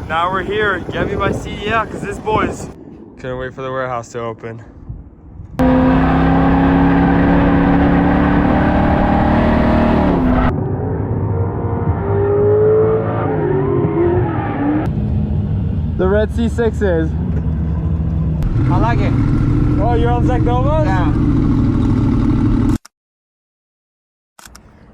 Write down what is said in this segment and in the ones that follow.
Now we're here. Get me my CDL because this boy's couldn't wait for the warehouse to open. The red C6s. I like it. Oh, you're on Zacnovas? Yeah.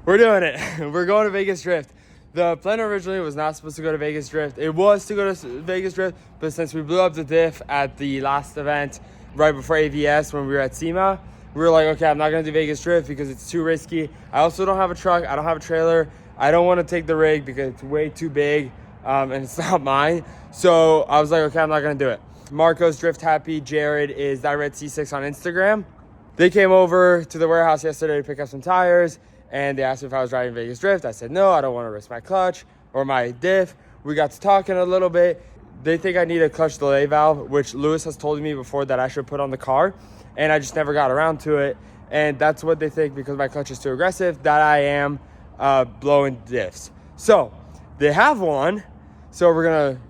We're doing it. We're going to Vegas Drift. The plan originally was not supposed to go to Vegas Drift. It was to go to Vegas Drift, but since we blew up the diff at the last event right before AVS when we were at SEMA, we were like, okay, I'm not going to do Vegas Drift because it's too risky. I also don't have a truck. I don't have a trailer. I don't want to take the rig because it's way too big and it's not mine. So I was like, okay, I'm not going to do it. Marco's Drift Happy, Jared is that red C6 on Instagram. They came over to the warehouse yesterday to pick up some tires. And they asked me if I was driving Vegas Drift. I said, no, I don't want to risk my clutch or my diff. We got to talking a little bit. They think I need a clutch delay valve, which Lewis has told me before that I should put on the car. And I just never got around to it. And that's what they think because my clutch is too aggressive, that I am blowing diffs. So they have one. So we're going to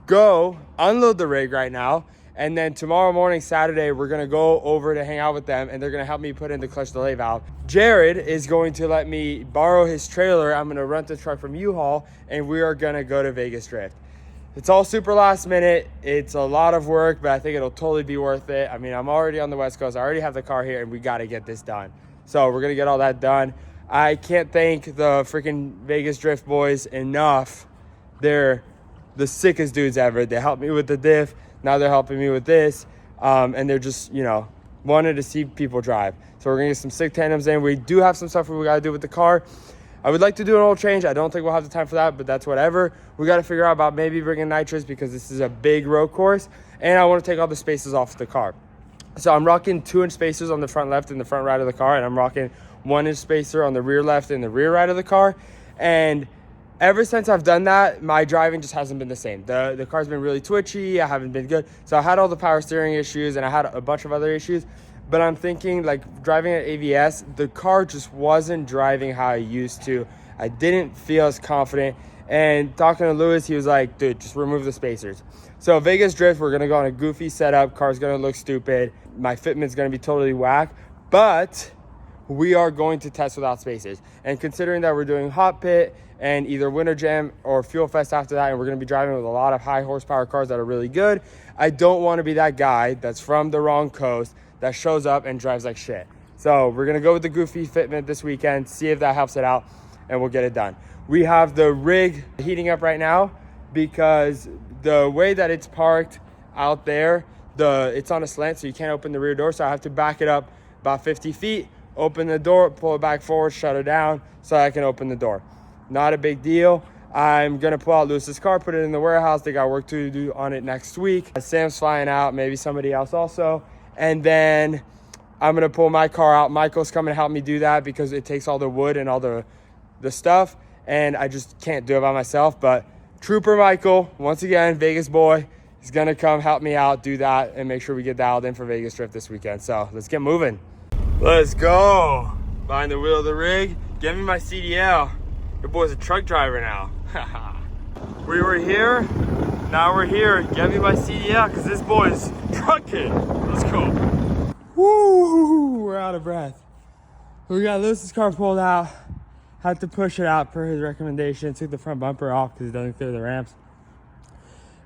go unload the rig right now. And then tomorrow morning, Saturday, we're going to go over to hang out with them, and they're going to help me put in the clutch delay valve. Jared is going to let me borrow his trailer. I'm going to rent the truck from U-Haul, and we are going to go to Vegas Drift. It's all super last minute. It's a lot of work, but I think it'll totally be worth it. I mean, I'm already on the West Coast. I already have the car here, and we got to get this done. So we're going to get all that done. I can't thank the freaking Vegas Drift boys enough. They're the sickest dudes ever. They helped me with the diff. Now they're helping me with this, and they're just, you know, wanted to see people drive. So we're going to get some sick tandems in. We do have some stuff we got to do with the car. I would like to do an oil change. I don't think we'll have the time for that, but that's whatever. We got to figure out about maybe bringing nitrous because this is a big road course, and I want to take all the spaces off the car. So I'm rocking 2-inch spacers on the front left and the front right of the car, and I'm rocking 1-inch spacer on the rear left and the rear right of the car. And ever since I've done that, my driving just hasn't been the same. The car's been really twitchy. I haven't been good. So I had all the power steering issues and I had a bunch of other issues. But I'm thinking, like, driving at AVS, the car just wasn't driving how I used to. I didn't feel as confident. And talking to Lewis, he was like, dude, just remove the spacers. So Vegas Drift, we're going to go on a goofy setup. Car's going to look stupid. My fitment's going to be totally whack. But we are going to test without spacers. And considering that we're doing hot pit and either Winter Jam or Fuel Fest after that, and we're going to be driving with a lot of high horsepower cars that are really good, I don't want to be that guy that's from the wrong coast that shows up and drives like shit. So we're going to go with the goofy fitment this weekend, see if that helps it out, and we'll get it done. We have the rig heating up right now because the way that it's parked out there, it's on a slant, so you can't open the rear door, so I have to back it up about 50 feet, open the door, pull it back forward, shut it down so I can open the door. Not a big deal. I'm going to pull out Lewis's car, put it in the warehouse. They got work to do on it next week. Sam's flying out, maybe somebody else also. And then I'm going to pull my car out. Michael's coming to help me do that because it takes all the wood and all the stuff. And I just can't do it by myself. But Trooper Michael, once again, Vegas boy, he's going to come help me out, do that, and make sure we get dialed in for Vegas Drift this weekend. So let's get moving. Let's go. Behind the wheel of the rig. Give me my CDL. Your boy's a truck driver now. We were here, now we're here. Get me my CDL because this boy's trucking. Let's go. Woo, we're out of breath. We got Lewis's car pulled out. Had to push it out per his recommendation. Took the front bumper off because it doesn't clear the ramps.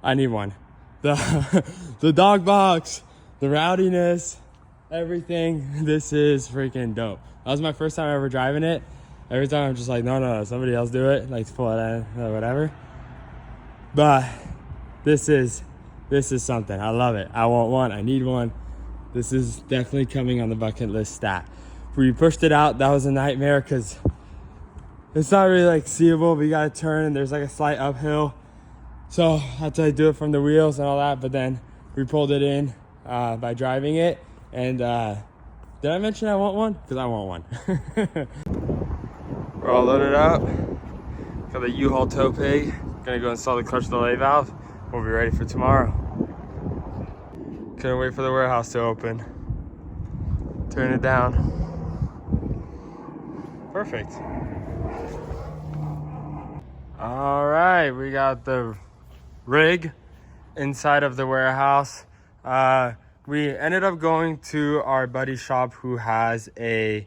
I need one. The dog box, the rowdiness, everything. This is freaking dope. That was my first time ever driving it. Every time I'm just like, no, somebody else do it. Like to pull it in or whatever. But this is something. I love it. I want one. I need one. This is definitely coming on the bucket list stat. We pushed it out. That was a nightmare because it's not really like seeable, but you got to turn and there's like a slight uphill. So I had to do it from the wheels and all that. But then we pulled it in by driving it. And did I mention I want one? Because I want one. We're all loaded up. Got the U-Haul tow pig. Gonna go install the clutch delay valve. We'll be ready for tomorrow. Couldn't wait for the warehouse to open. Turn it down. Perfect. All right, we got the rig inside of the warehouse. We ended up going to our buddy's shop who has a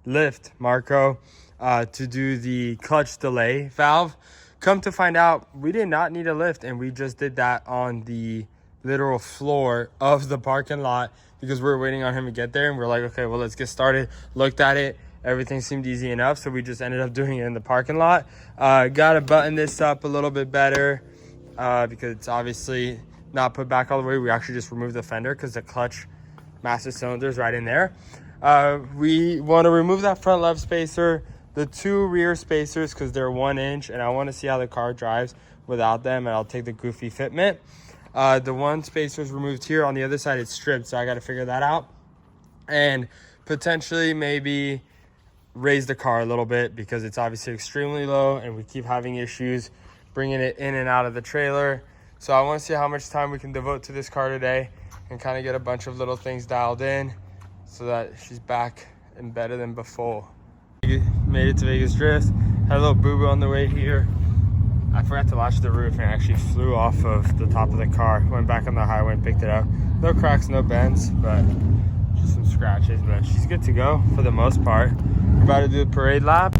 lift, Marco, to do the clutch delay valve. Come to find out, we did not need a lift, and we just did that on the literal floor of the parking lot because we were waiting on him to get there, and we're like, okay, well, let's get started. Looked at it, everything seemed easy enough, so we just ended up doing it in the parking lot. Gotta button this up a little bit better because it's obviously not put back all the way. We actually just removed the fender because the clutch master cylinder is right in there. We want to remove that front left spacer, the 2 rear spacers because they're 1 inch, and I want to see how the car drives without them, and I'll take the goofy fitment. The 1 spacer is removed here. On the other side, it's stripped, so I got to figure that out. And potentially maybe raise the car a little bit because it's obviously extremely low, and we keep having issues bringing it in and out of the trailer. So I want to see how much time we can devote to this car today and kind of get a bunch of little things dialed in so that she's back and better than before. Made it to Vegas Drift. Had a little boo-boo on the way here. I forgot to latch the roof and it actually flew off of the top of the car. Went back on the highway and picked it up. No cracks, no bends, but just some scratches. But she's good to go for the most part. We're about to do the parade lap.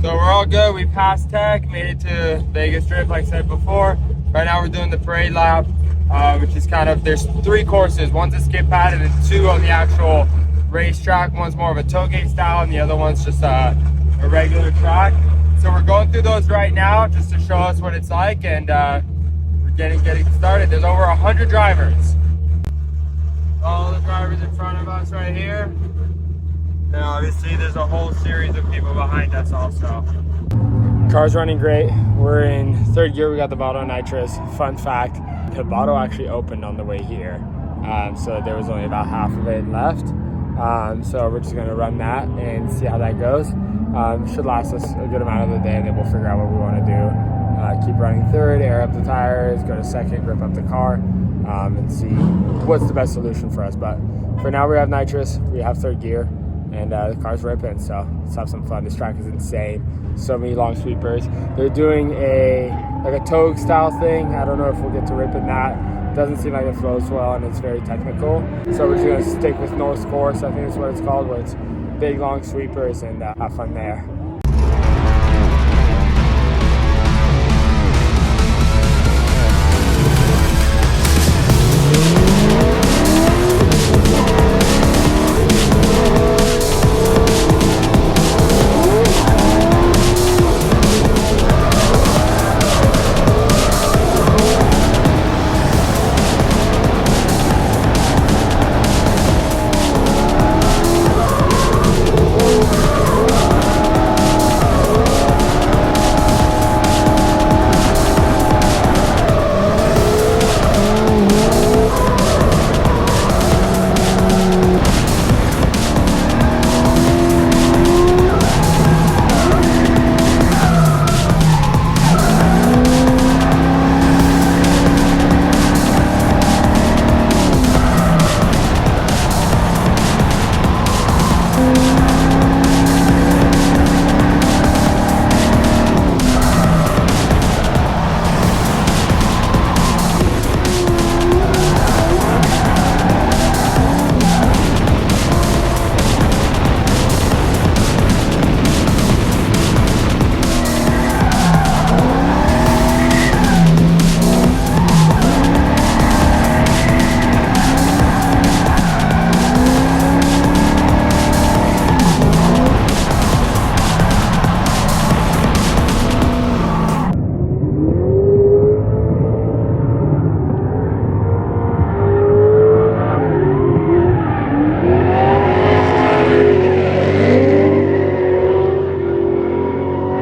So we're all good. We passed tech, made it to Vegas Drift like I said before. Right now we're doing the parade lap, which is kind of, there's 3 courses. One's a skip pad and then 2 on the actual racetrack. One's more of a tailgate style and the other one's just a regular track. So we're going through those right now just to show us what it's like, and we're getting started. There's over 100 drivers. All the drivers in front of us right here. And obviously there's a whole series of people behind us also. Car's running great. We're in 3rd gear. We got the bottle of nitrous. Fun fact, the bottle actually opened on the way here. So there was only about half of it left. So we're just gonna run that and see how that goes. Should last us a good amount of the day, and then we'll figure out what we wanna do. Keep running 3rd, air up the tires, go to 2nd, grip up the car, and see what's the best solution for us. But for now we have nitrous, we have 3rd gear, and the car's ripping, so let's have some fun. This track is insane. So many long sweepers. They're doing a togue style thing. I don't know if we'll get to rip in that. Doesn't seem like it flows well, and it's very technical. So we're just gonna stick with North Course, I think that's what it's called, where it's big long sweepers, and have fun there.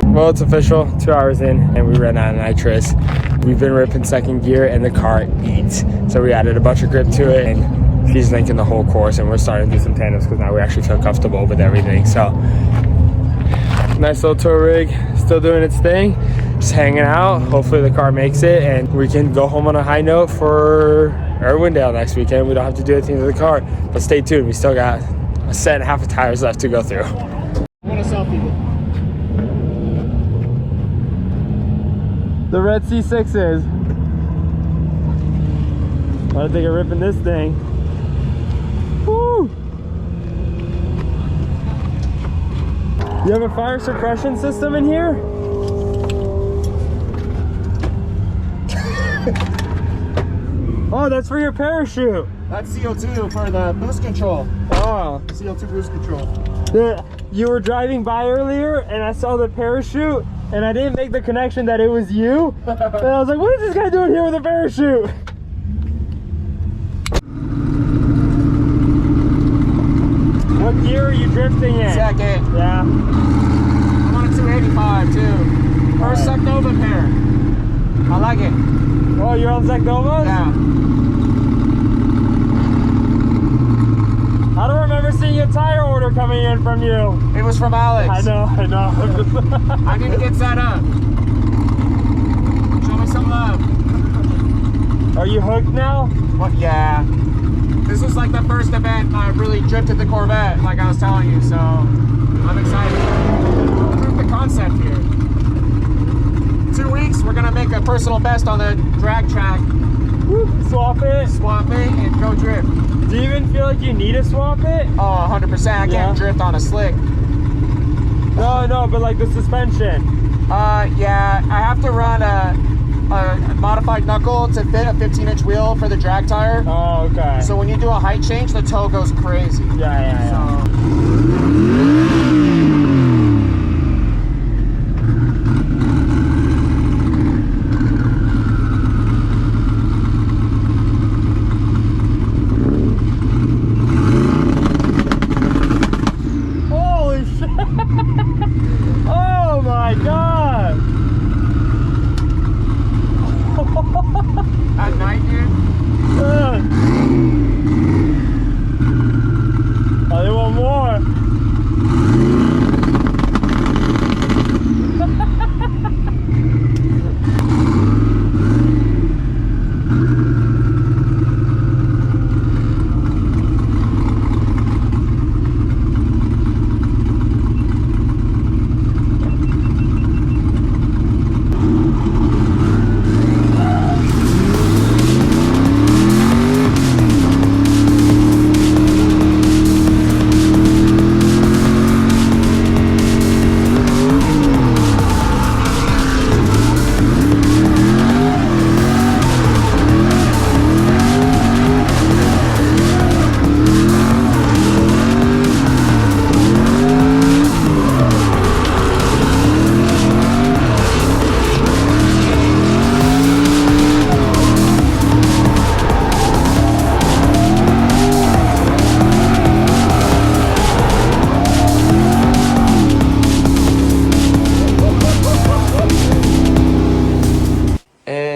Well, it's official, 2 hours in, and we ran out of nitrous. We've been ripping 2nd gear, and the car eats. So we added a bunch of grip to it, and she's linking the whole course, and we're starting to do some tandems because now we actually feel comfortable with everything. So, nice little tow rig, still doing its thing, just hanging out. Hopefully the car makes it, and we can go home on a high note for Irwindale next weekend. We don't have to do anything to the car, but stay tuned. We still got a set and a half of tires left to go through. I want to sell people. The red C6s. I think I'm ripping this thing. Woo! You have a fire suppression system in here? Oh, that's for your parachute. That's CO2 for the boost control. Oh. CO2 boost control. You were driving by earlier and I saw the parachute and I didn't make the connection that it was you. And I was like, what is this guy doing here with a parachute? What gear are you drifting in? Second. Yeah. I'm on a 285 too. First Secnova pair. I like it. Oh, you're on Secnovas? Yeah. I don't remember seeing a tire order coming in from you. It was from Alex. I know. I need to get set up. Show me some love. Are you hooked now? What? Yeah. This was like the first event I really drifted the Corvette, like I was telling you, so I'm excited. We'll prove the concept here. 2 weeks, we're gonna make a personal best on the drag track. Woo, swap it. Swap it and go drift. Do you even feel like you need to swap it? Oh, 100%. I can't drift on a slick. No, but like the suspension. Yeah, I have to run a modified knuckle to fit a 15-inch wheel for the drag tire. Oh, okay. So when you do a height change, the toe goes crazy. Yeah. So, holy shit! Oh my god! at night, dude. Oh, they want more.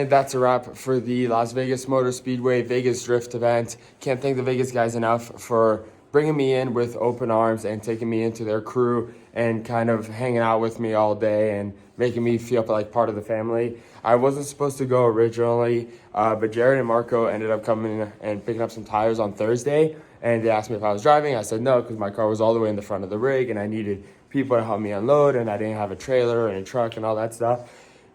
That's a wrap for the Las Vegas Motor Speedway Vegas Drift event. Can't thank the Vegas guys enough for bringing me in with open arms and taking me into their crew and kind of hanging out with me all day and making me feel like part of the family. I wasn't supposed to go originally, but Jared and Marco ended up coming and picking up some tires on Thursday, and they asked me if I was driving. I said no, because my car was all the way in the front of the rig and I needed people to help me unload, and I didn't have a trailer and a truck and all that stuff.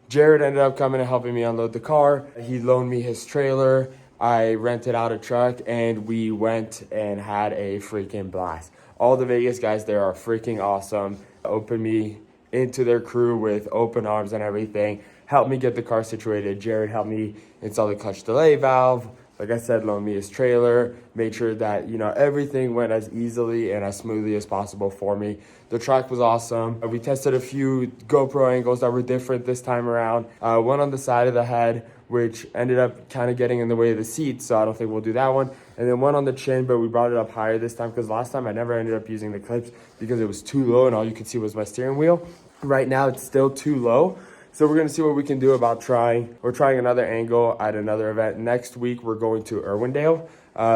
Jared ended up coming and helping me unload the car. He loaned me his trailer. I rented out a truck and we went and had a freaking blast. All the Vegas guys there are freaking awesome. Opened me into their crew with open arms and everything. Helped me get the car situated. Jared helped me install the clutch delay valve. Like I said, loaned me his trailer, made sure that, everything went as easily and as smoothly as possible for me. The track was awesome. We tested a few GoPro angles that were different this time around. One on the side of the head, which ended up kind of getting in the way of the seat, so I don't think we'll do that one. And then one on the chin, but we brought it up higher this time because last time I never ended up using the clips because it was too low and all you could see was my steering wheel. Right now it's still too low. So we're gonna see what we can do about we're trying another angle at another event. Next week, we're going to Irwindale.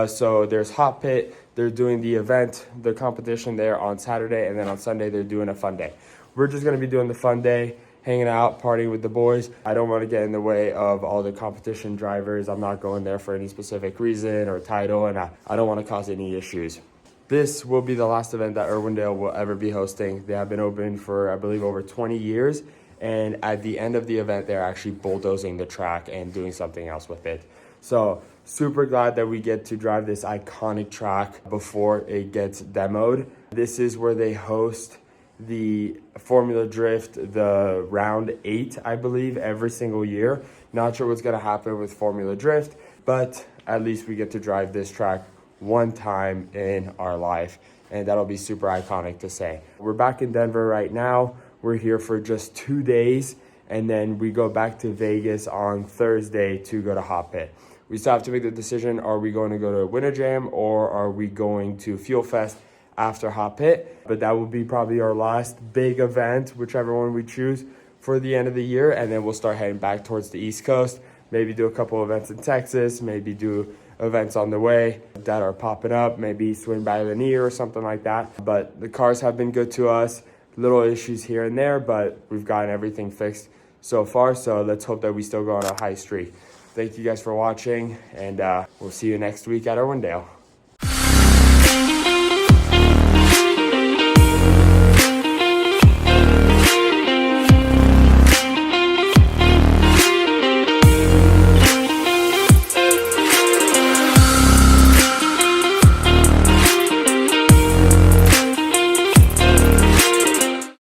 So there's Hot Pit. They're doing the event, the competition there on Saturday, and then on Sunday, they're doing a fun day. We're just gonna be doing the fun day, hanging out, partying with the boys. I don't wanna get in the way of all the competition drivers. I'm not going there for any specific reason or title, and I don't wanna cause any issues. This will be the last event that Irwindale will ever be hosting. They have been open for, I believe, over 20 years. And at the end of the event, they're actually bulldozing the track and doing something else with it. So super glad that we get to drive this iconic track before it gets demoed. This is where they host the Formula Drift, the round 8, I believe, every single year. Not sure what's going to happen with Formula Drift, but at least we get to drive this track one time in our life, and that'll be super iconic to say. We're back in Denver right now. We're here for just 2 days, and then we go back to Vegas on Thursday to go to Hot Pit. We still have to make the decision, are we going to go to Winter Jam or are we going to Fuel Fest after Hot Pit? But that will be probably our last big event, whichever one we choose, for the end of the year, and then we'll start heading back towards the East Coast. Maybe do a couple events in Texas, maybe do events on the way that are popping up, maybe swing by Lanier or something like that. But the cars have been good to us, little issues here and there, but we've gotten everything fixed so far, so let's hope that we still go on a high streak. Thank you guys for watching, and we'll see you next week at Irwindale.